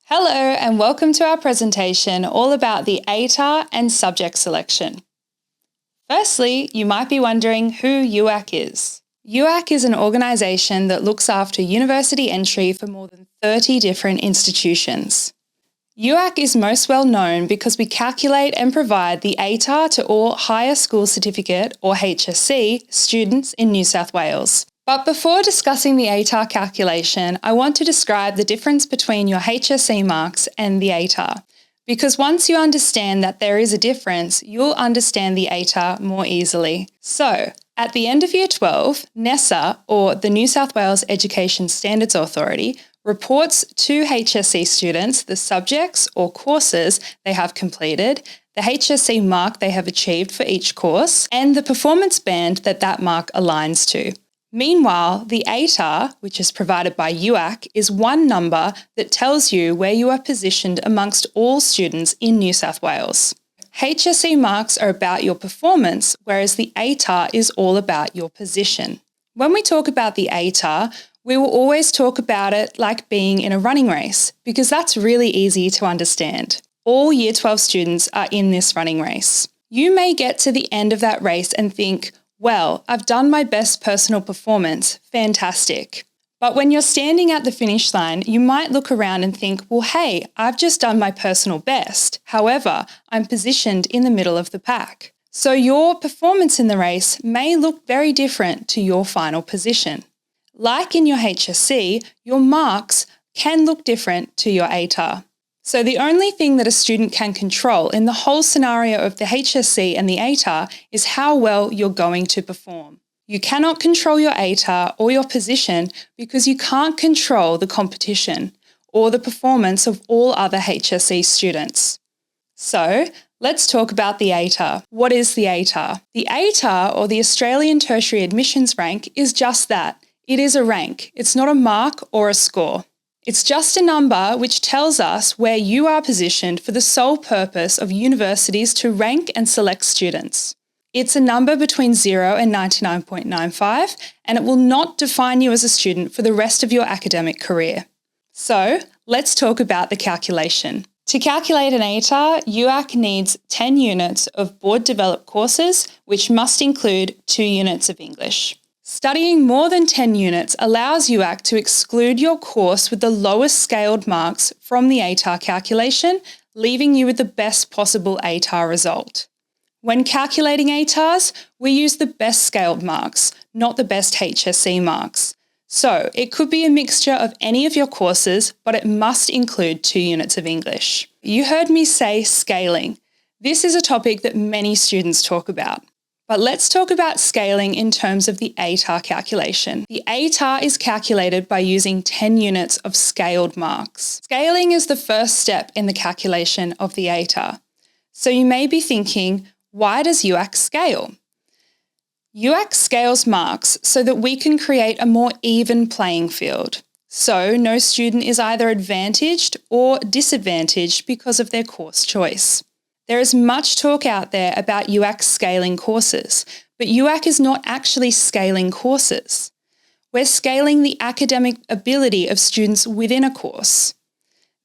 Hello and welcome to our presentation all about the ATAR and subject selection. Firstly, you might be wondering who UAC is. UAC is an organisation that looks after university entry for more than 30 different institutions. UAC is most well known because we calculate and provide the ATAR to all Higher School Certificate or HSC students in New South Wales. But before discussing the ATAR calculation, I want to describe the difference between your HSC marks and the ATAR, because once you understand that there is a difference, you'll understand the ATAR more easily. So, at the end of Year 12, NESA, or the New South Wales Education Standards Authority, reports to HSC students the subjects or courses they have completed, the HSC mark they have achieved for each course, and the performance band that mark aligns to. Meanwhile, the ATAR, which is provided by UAC, is one number that tells you where you are positioned amongst all students in New South Wales. HSC marks are about your performance, whereas the ATAR is all about your position. When we talk about the ATAR, we will always talk about it like being in a running race, because that's really easy to understand. All Year 12 students are in this running race. You may get to the end of that race and think, well, I've done my best personal performance, fantastic. But when you're standing at the finish line, you might look around and think, well, hey, I've just done my personal best. However, I'm positioned in the middle of the pack. So your performance in the race may look very different to your final position. Like in your HSC, your marks can look different to your ATAR. So the only thing that a student can control in the whole scenario of the HSC and the ATAR is how well you're going to perform. You cannot control your ATAR or your position because you can't control the competition or the performance of all other HSC students. So let's talk about the ATAR. What is the ATAR? The ATAR, or the Australian Tertiary Admissions Rank, is just that. It is a rank. It's not a mark or a score. It's just a number which tells us where you are positioned for the sole purpose of universities to rank and select students. It's a number between 0 and 99.95, and it will not define you as a student for the rest of your academic career. So, let's talk about the calculation. To calculate an ATAR, UAC needs 10 units of board-developed courses, which must include 2 units of English. Studying more than 10 units allows UAC to exclude your course with the lowest scaled marks from the ATAR calculation, leaving you with the best possible ATAR result. When calculating ATARs, we use the best scaled marks, not the best HSC marks. So it could be a mixture of any of your courses, but it must include 2 units of English. You heard me say scaling. This is a topic that many students talk about. But let's talk about scaling in terms of the ATAR calculation. The ATAR is calculated by using 10 units of scaled marks. Scaling is the first step in the calculation of the ATAR. So you may be thinking, why does UAC scale? UAC scales marks so that we can create a more even playing field. So no student is either advantaged or disadvantaged because of their course choice. There is much talk out there about UAC scaling courses, but UAC is not actually scaling courses. We're scaling the academic ability of students within a course.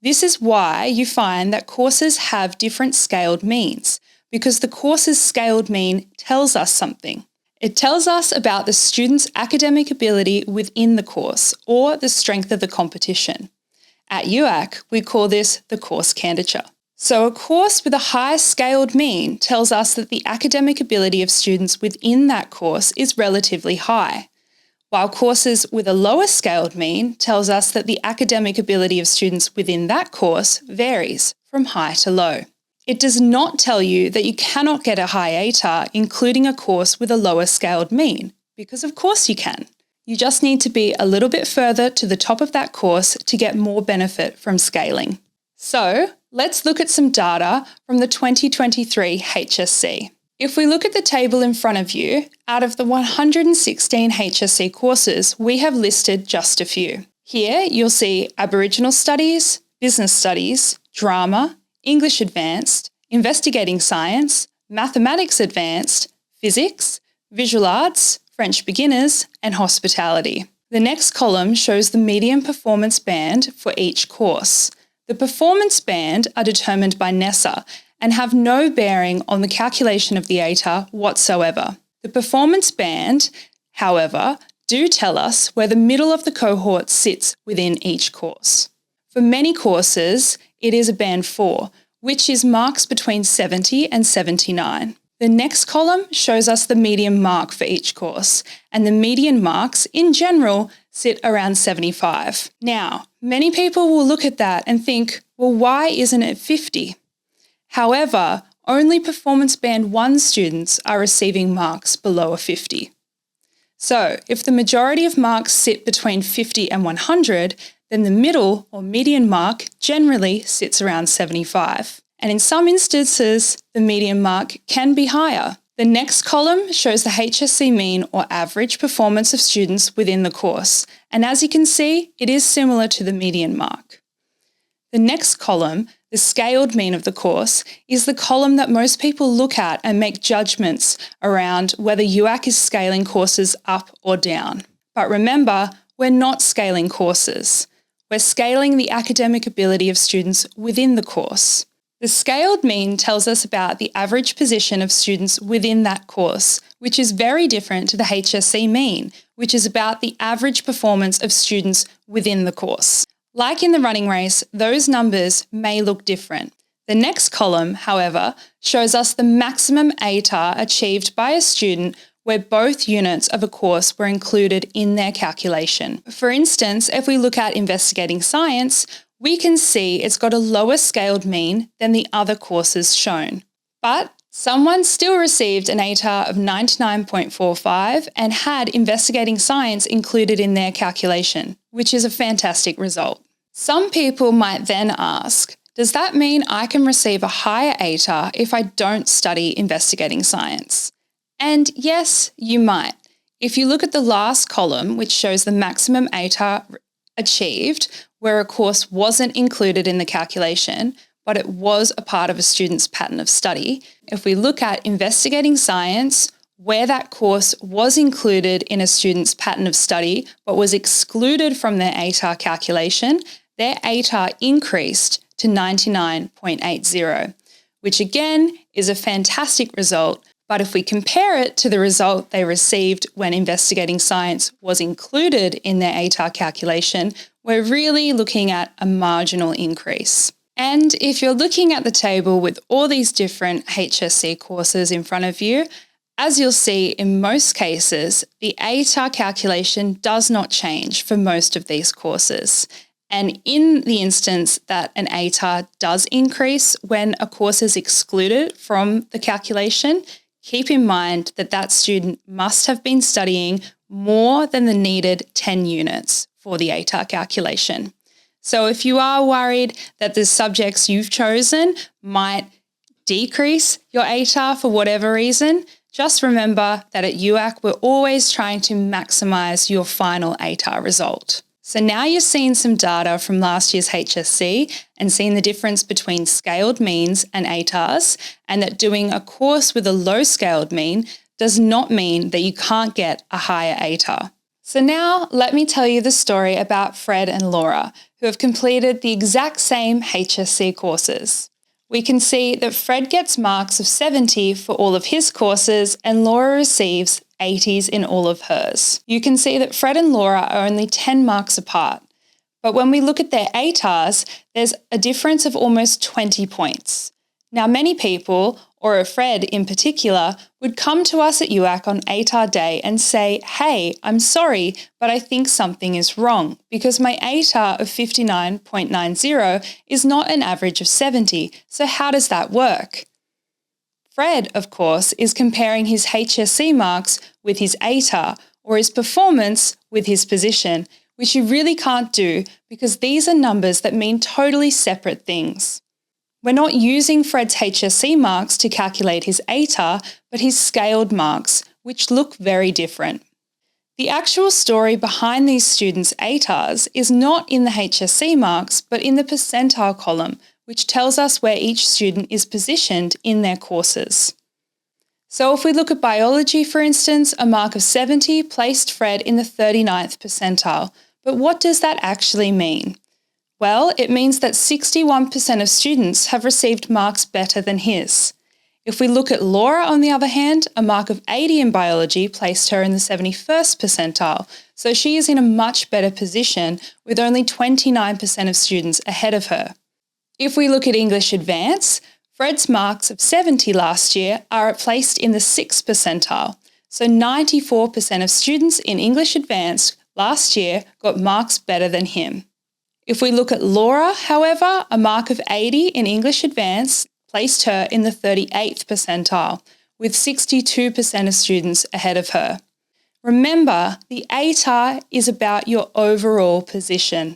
This is why you find that courses have different scaled means, because the course's scaled mean tells us something. It tells us about the student's academic ability within the course or the strength of the competition. At UAC, we call this the course candidature. So a course with a high scaled mean tells us that the academic ability of students within that course is relatively high, while courses with a lower scaled mean tells us that the academic ability of students within that course varies from high to low. It does not tell you that you cannot get a high ATAR including a course with a lower scaled mean, because of course you can. You just need to be a little bit further to the top of that course to get more benefit from scaling. So, let's look at some data from the 2023 HSC. If we look at the table in front of you, out of the 116 HSC courses, we have listed just a few. Here you'll see Aboriginal Studies, Business Studies, Drama, English Advanced, Investigating Science, Mathematics Advanced, Physics, Visual Arts, French Beginners, and Hospitality. The next column shows the median performance band for each course. The performance band are determined by NESA and have no bearing on the calculation of the ATAR whatsoever. The performance band, however, do tell us where the middle of the cohort sits within each course. For many courses, it is a band 4, which is marks between 70 and 79. The next column shows us the median mark for each course, and the median marks, in general, sit around 75. Now, many people will look at that and think, well, why isn't it 50? However, only Performance Band 1 students are receiving marks below a 50. So, if the majority of marks sit between 50 and 100, then the middle or median mark generally sits around 75. And in some instances, the median mark can be higher. The next column shows the HSC mean or average performance of students within the course. And as you can see, it is similar to the median mark. The next column, the scaled mean of the course, is the column that most people look at and make judgments around whether UAC is scaling courses up or down. But remember, we're not scaling courses. We're scaling the academic ability of students within the course. The scaled mean tells us about the average position of students within that course, which is very different to the HSC mean, which is about the average performance of students within the course. Like in the running race, those numbers may look different. The next column, however, shows us the maximum ATAR achieved by a student where both units of a course were included in their calculation. For instance, if we look at investigating science, we can see it's got a lower scaled mean than the other courses shown. But someone still received an ATAR of 99.45 and had investigating science included in their calculation, which is a fantastic result. Some people might then ask, does that mean I can receive a higher ATAR if I don't study investigating science? And yes, you might. If you look at the last column, which shows the maximum ATAR achieved, where a course wasn't included in the calculation, but it was a part of a student's pattern of study. If we look at investigating science, where that course was included in a student's pattern of study, but was excluded from their ATAR calculation, their ATAR increased to 99.80, which again is a fantastic result. But if we compare it to the result they received when investigating science was included in their ATAR calculation, we're really looking at a marginal increase. And if you're looking at the table with all these different HSC courses in front of you, as you'll see in most cases, the ATAR calculation does not change for most of these courses. And in the instance that an ATAR does increase when a course is excluded from the calculation, keep in mind that that student must have been studying more than the needed 10 units for the ATAR calculation. So if you are worried that the subjects you've chosen might decrease your ATAR for whatever reason, just remember that at UAC we're always trying to maximise your final ATAR result. So now you've seen some data from last year's HSC and seen the difference between scaled means and ATARs, and that doing a course with a low scaled mean does not mean that you can't get a higher ATAR. So now let me tell you the story about Fred and Laura, who have completed the exact same HSC courses. We can see that Fred gets marks of 70 for all of his courses and Laura receives 80s in all of hers. You can see that Fred and Laura are only 10 marks apart. But when we look at their ATARs, there's a difference of almost 20 points. Now, many people, or Fred in particular, would come to us at UAC on ATAR day and say, hey, I'm sorry, but I think something is wrong because my ATAR of 59.90 is not an average of 70, so how does that work? Fred, of course, is comparing his HSC marks with his ATAR or his performance with his position, which you really can't do because these are numbers that mean totally separate things. We're not using Fred's HSC marks to calculate his ATAR, but his scaled marks, which look very different. The actual story behind these students' ATARs is not in the HSC marks, but in the percentile column, which tells us where each student is positioned in their courses. So if we look at biology, for instance, a mark of 70 placed Fred in the 39th percentile. But what does that actually mean? Well, it means that 61% of students have received marks better than his. If we look at Laura, on the other hand, a mark of 80 in biology placed her in the 71st percentile, so she is in a much better position with only 29% of students ahead of her. If we look at English Advance, Fred's marks of 70 last year are placed in the 6th percentile, so 94% of students in English Advance last year got marks better than him. If we look at Laura, however, a mark of 80 in English Advance placed her in the 38th percentile, with 62% of students ahead of her. Remember, the ATAR is about your overall position.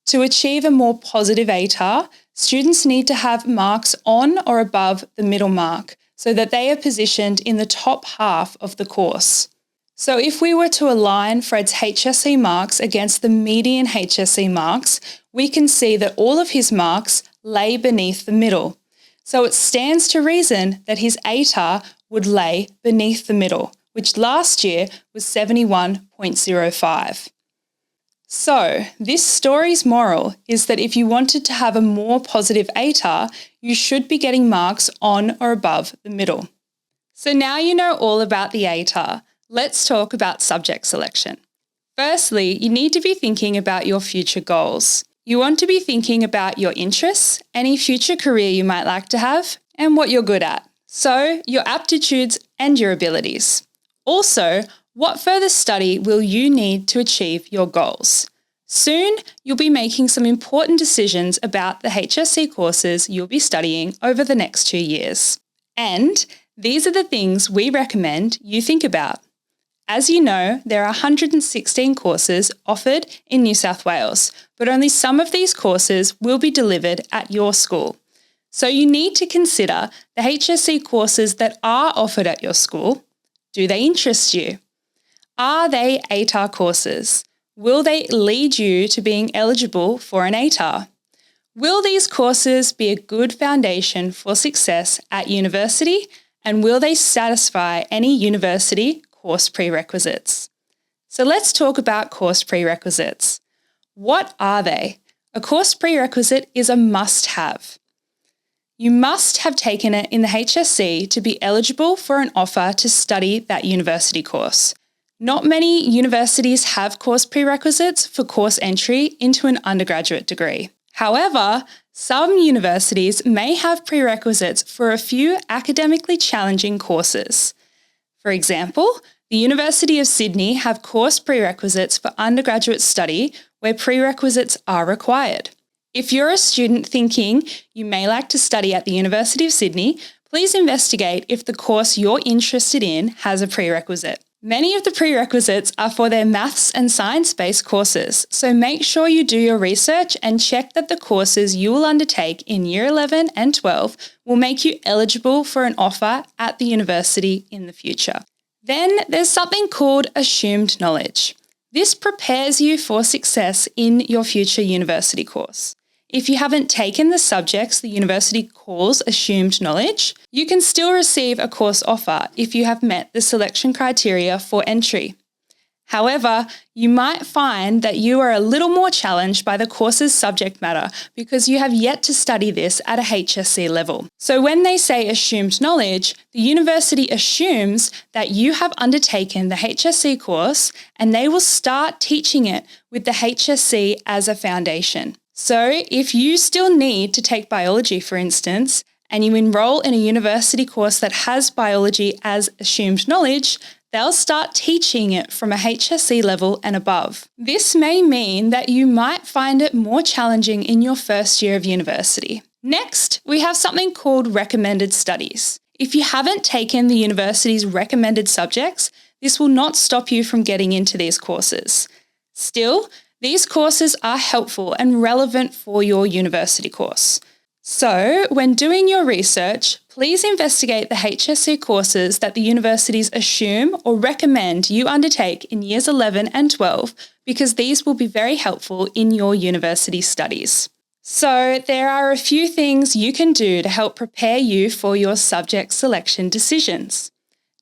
To achieve a more positive ATAR, students need to have marks on or above the middle mark so that they are positioned in the top half of the course. So if we were to align Fred's HSC marks against the median HSC marks, we can see that all of his marks lay beneath the middle. So it stands to reason that his ATAR would lay beneath the middle, which last year was 71.05. So this story's moral is that if you wanted to have a more positive ATAR, you should be getting marks on or above the middle. So now you know all about the ATAR. Let's talk about subject selection. Firstly, you need to be thinking about your future goals. You want to be thinking about your interests, any future career you might like to have, and what you're good at. So, your aptitudes and your abilities. Also, what further study will you need to achieve your goals? Soon, you'll be making some important decisions about the HSC courses you'll be studying over the next 2 years. And these are the things we recommend you think about. As you know, there are 116 courses offered in New South Wales, but only some of these courses will be delivered at your school. So you need to consider the HSC courses that are offered at your school. Do they interest you? Are they ATAR courses? Will they lead you to being eligible for an ATAR? Will these courses be a good foundation for success at university, and will they satisfy any university course prerequisites? So let's talk about course prerequisites. What are they? A course prerequisite is a must-have. You must have taken it in the HSC to be eligible for an offer to study that university course. Not many universities have course prerequisites for course entry into an undergraduate degree. However, some universities may have prerequisites for a few academically challenging courses. For example, the University of Sydney have course prerequisites for undergraduate study where prerequisites are required. If you're a student thinking you may like to study at the University of Sydney, please investigate if the course you're interested in has a prerequisite. Many of the prerequisites are for their maths and science-based courses, so make sure you do your research and check that the courses you will undertake in Year 11 and 12 will make you eligible for an offer at the university in the future. Then there's something called assumed knowledge. This prepares you for success in your future university course. If you haven't taken the subjects the university calls assumed knowledge, you can still receive a course offer if you have met the selection criteria for entry. However, you might find that you are a little more challenged by the course's subject matter because you have yet to study this at a HSC level. So when they say assumed knowledge, the university assumes that you have undertaken the HSC course and they will start teaching it with the HSC as a foundation. So if you still need to take biology, for instance, and you enroll in a university course that has biology as assumed knowledge, they'll start teaching it from a HSC level and above. This may mean that you might find it more challenging in your first year of university. Next, we have something called recommended studies. If you haven't taken the university's recommended subjects, this will not stop you from getting into these courses. Still, these courses are helpful and relevant for your university course. So, when doing your research, please investigate the HSC courses that the universities assume or recommend you undertake in Years 11 and 12 because these will be very helpful in your university studies. So, there are a few things you can do to help prepare you for your subject selection decisions.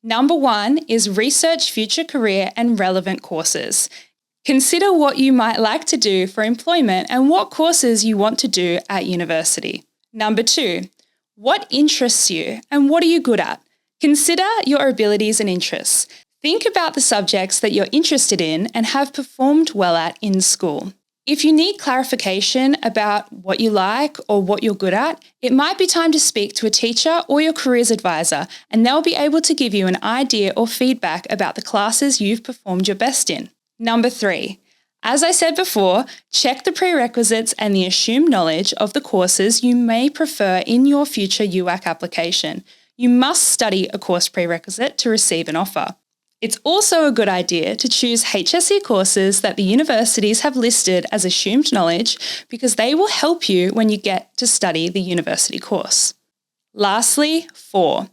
Number 1 is research future career and relevant courses. Consider what you might like to do for employment and what courses you want to do at university. Number 2, what interests you and what are you good at? Consider your abilities and interests. Think about the subjects that you're interested in and have performed well at in school. If you need clarification about what you like or what you're good at, it might be time to speak to a teacher or your careers advisor, and they'll be able to give you an idea or feedback about the classes you've performed your best in. Number 3, as I said before, check the prerequisites and the assumed knowledge of the courses you may prefer in your future UAC application. You must study a course prerequisite to receive an offer. It's also a good idea to choose HSC courses that the universities have listed as assumed knowledge because they will help you when you get to study the university course. Lastly, 4,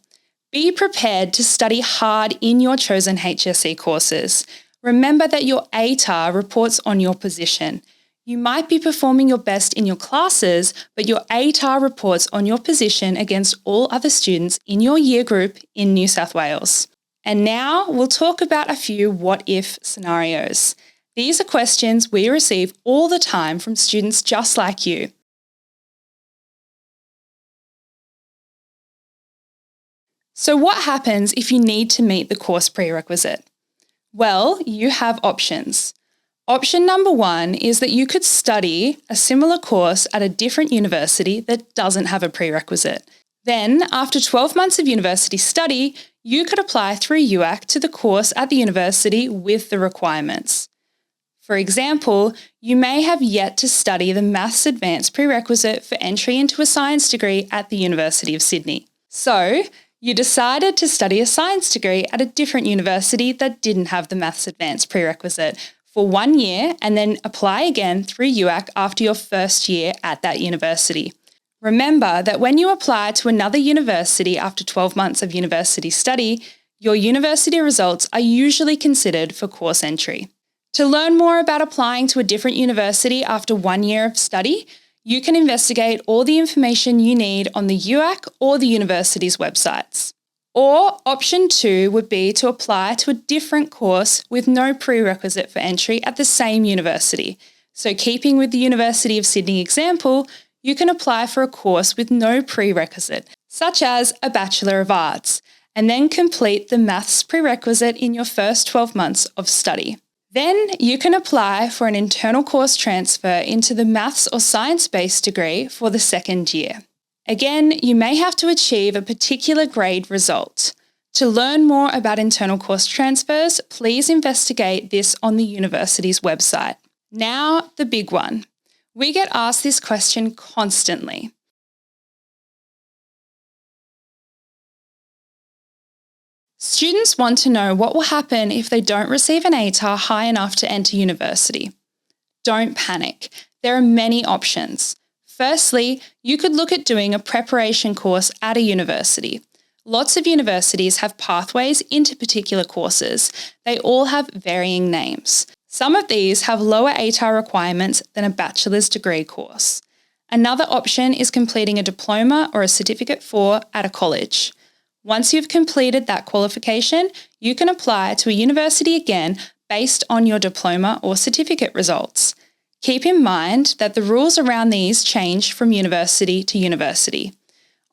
be prepared to study hard in your chosen HSC courses. Remember that your ATAR reports on your position. You might be performing your best in your classes, but your ATAR reports on your position against all other students in your year group in New South Wales. And now we'll talk about a few what-if scenarios. These are questions we receive all the time from students just like you. So what happens if you need to meet the course prerequisite? Well, you have options. Option number 1 is that you could study a similar course at a different university that doesn't have a prerequisite. Then, after 12 months of university study, you could apply through UAC to the course at the university with the requirements. For example, you may have yet to study the Maths Advanced prerequisite for entry into a science degree at the University of Sydney. So, you decided to study a science degree at a different university that didn't have the Maths Advanced prerequisite for 1 year and then apply again through UAC after your first year at that university. Remember that when you apply to another university after 12 months of university study, your university results are usually considered for course entry. To learn more about applying to a different university after 1 year of study, you can investigate all the information you need on the UAC or the university's websites. Or option 2 would be to apply to a different course with no prerequisite for entry at the same university. So keeping with the University of Sydney example, you can apply for a course with no prerequisite, such as a Bachelor of Arts, and then complete the maths prerequisite in your first 12 months of study. Then you can apply for an internal course transfer into the maths or science-based degree for the second year. Again, you may have to achieve a particular grade result. To learn more about internal course transfers, please investigate this on the university's website. Now, the big one. We get asked this question constantly. Students want to know what will happen if they don't receive an ATAR high enough to enter university. Don't panic. There are many options. Firstly, you could look at doing a preparation course at a university. Lots of universities have pathways into particular courses. They all have varying names. Some of these have lower ATAR requirements than a bachelor's degree course. Another option is completing a diploma or a certificate for at a college. Once you've completed that qualification, you can apply to a university again based on your diploma or certificate results. Keep in mind that the rules around these change from university to university.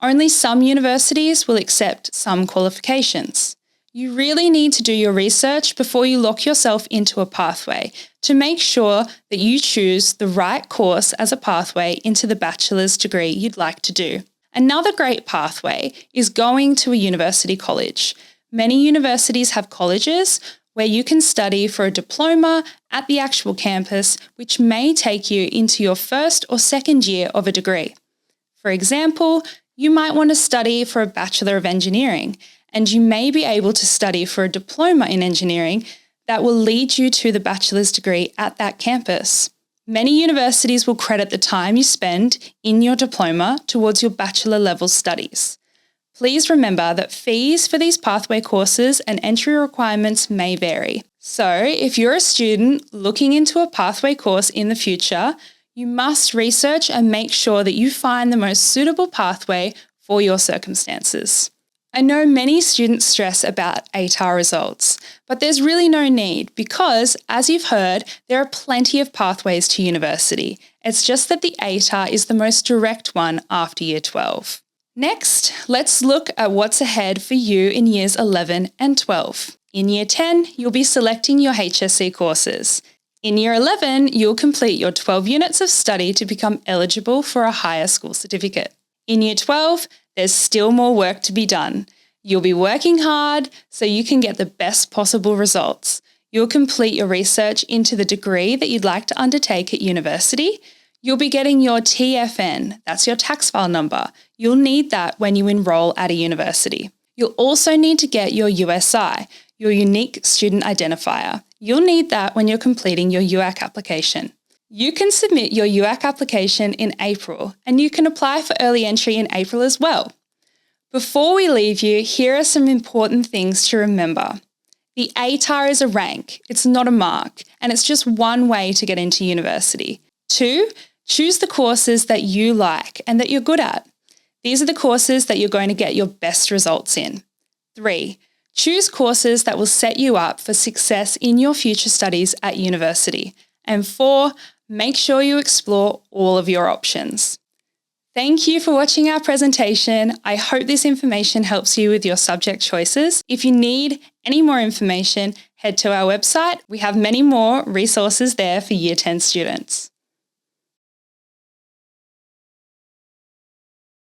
Only some universities will accept some qualifications. You really need to do your research before you lock yourself into a pathway to make sure that you choose the right course as a pathway into the bachelor's degree you'd like to do. Another great pathway is going to a university college. Many universities have colleges where you can study for a diploma at the actual campus, which may take you into your first or second year of a degree. For example, you might want to study for a Bachelor of Engineering, and you may be able to study for a diploma in engineering that will lead you to the bachelor's degree at that campus. Many universities will credit the time you spend in your diploma towards your bachelor level studies. Please remember that fees for these pathway courses and entry requirements may vary. So, if you're a student looking into a pathway course in the future, you must research and make sure that you find the most suitable pathway for your circumstances. I know many students stress about ATAR results, but there's really no need because, as you've heard, there are plenty of pathways to university. It's just that the ATAR is the most direct one after Year 12. Next, let's look at what's ahead for you in Years 11 and 12. In Year 10, you'll be selecting your HSC courses. In Year 11, you'll complete your 12 units of study to become eligible for a higher school certificate. In Year 12, there's still more work to be done. You'll be working hard so you can get the best possible results. You'll complete your research into the degree that you'd like to undertake at university. You'll be getting your TFN, that's your tax file number. You'll need that when you enroll at a university. You'll also need to get your USI, your Unique Student Identifier. You'll need that when you're completing your UAC application. You can submit your UAC application in April, and you can apply for early entry in April as well. Before we leave you, here are some important things to remember. The ATAR is a rank, it's not a mark, and it's just one way to get into university. 2, choose the courses that you like and that you're good at. These are the courses that you're going to get your best results in. 3, choose courses that will set you up for success in your future studies at university. And 4, make sure you explore all of your options. Thank you for watching our presentation. I hope this information helps you with your subject choices. If you need any more information, head to our website. We have many more resources there for Year 10 students.